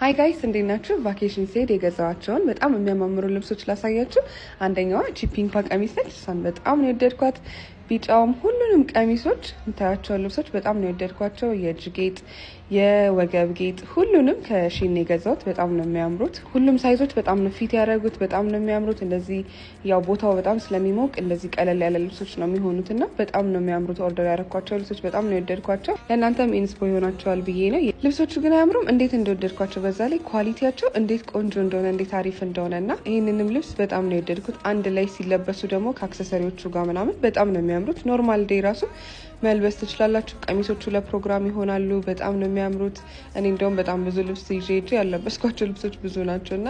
ሃይ ጋይስ እንዴት ናችሁ? ቫኬሽን ሲሄድ የገዛዋቸውን በጣም የሚያማምሩ ልብሶች ላሳያችሁ። አንደኛዋ ቺፒንክ ቀሚስ ነች። እሷን በጣም ነው የወደድኳት። ቢጫውም ሁሉንም ቀሚሶች የምታያቸው ልብሶች በጣም ነው የወደድኳቸው። የእጅ ጌጥ፣ የወገብ ጌጥ ሁሉንም ከሺን የገዛሁት በጣም ነው የሚያምሩት። ሁሉም ሳይዞች በጣም ነው ፊት ያደረጉት፣ በጣም ነው የሚያምሩት። እንደዚህ ያው ቦታው በጣም ስለሚሞቅ እንደዚህ ቀለል ያለ ልብሶች ነው የሚሆኑትና በጣም ነው የሚያምሩት። ኦርደር ያደረኳቸው ልብሶች በጣም ነው የወደድኳቸው። ለእናንተም ኢንስፖ ይሆናቸዋል ብዬ ነው። ልብሶቹ ግን አያምሩም? እንዴት እንደወደድኳቸው በዛ ላይ ኳሊቲያቸው እንዴት ቆንጆ እንደሆነ እንዴት አሪፍ እንደሆነና ይህንንም ልብስ በጣም ነው የወደድኩት። አንድ ላይ ሲለበሱ ደግሞ ከአክሰሰሪዎቹ ጋር ምናምን በጣም ነው የሚያምሩት። ኖርማል ዴይ ራሱ መልበስ ትችላላችሁ። ቀሚሶቹ ለፕሮግራም ይሆናሉ። በጣም ነው የሚያምሩት። እኔ እንደውም በጣም ብዙ ልብስ ይዤ ያለበስኳቸው ልብሶች ብዙ ናቸውና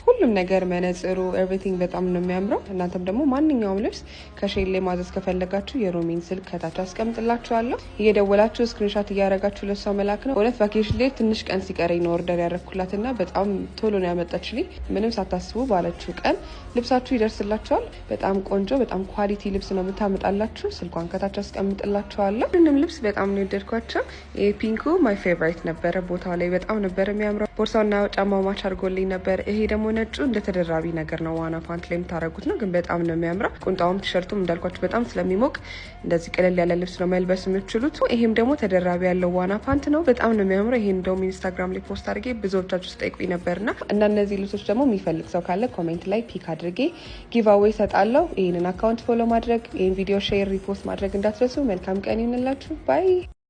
ሁሉም ነገር መነጽሩ ኤቭሪቲንግ በጣም ነው የሚያምረው። እናንተም ደግሞ ማንኛውም ልብስ ከሼል ላይ ማዘዝ ከፈለጋችሁ የሮሚን ስልክ ከታች አስቀምጥላችኋለሁ። እየደወላችሁ ስክሪንሾት እያደረጋችሁ ለሷ መላክ ነው። እውነት ቫኬሽን ላይ ትንሽ ቀን ሲቀረኝ ነው ኦርደር ያደረኩላትና በጣም ቶሎ ነው ያመጣችልኝ። ምንም ሳታስቡ ባለችው ቀን ልብሳችሁ ይደርስላችኋል። በጣም ቆንጆ በጣም ኳሊቲ ልብስ ነው የምታመጣላችሁ። ስልኳን ከታች አስቀምጥላችኋለሁ። ሁሉንም ልብስ በጣም ነው የወደድኳቸው። የፒንኩ ማይ ፌቨራይት ነበረ። ቦታው ላይ በጣም ነበር የሚያምረው። ቦርሳውና ጫማው ማች አድርጎልኝ ነበር። ይሄ ደግሞ ነጩ እንደ ተደራቢ ነገር ነው። ዋና ፓንት ላይ የምታረጉት ነው፣ ግን በጣም ነው የሚያምረው። ቁንጣውም ቲሸርቱም እንዳልኳችሁ በጣም ስለሚሞቅ እንደዚህ ቀለል ያለ ልብስ ነው መልበስ የምትችሉት። ይሄም ደግሞ ተደራቢ ያለው ዋና ፓንት ነው። በጣም ነው የሚያምረው። ይሄን እንደውም ኢንስታግራም ላይ ፖስት አድርጌ ብዙዎቻችሁ ስጠይቁኝ ነበርና እና እነዚህ ልብሶች ደግሞ የሚፈልግ ሰው ካለ ኮሜንት ላይ ፒክ አድርጌ ጊቭ አዌይ ሰጣለሁ። ይሄንን አካውንት ፎሎ ማድረግ፣ ይሄን ቪዲዮ ሼር፣ ሪፖስት ማድረግ እንዳትረሱ። መልካም ቀን ይሁንላችሁ። ባይ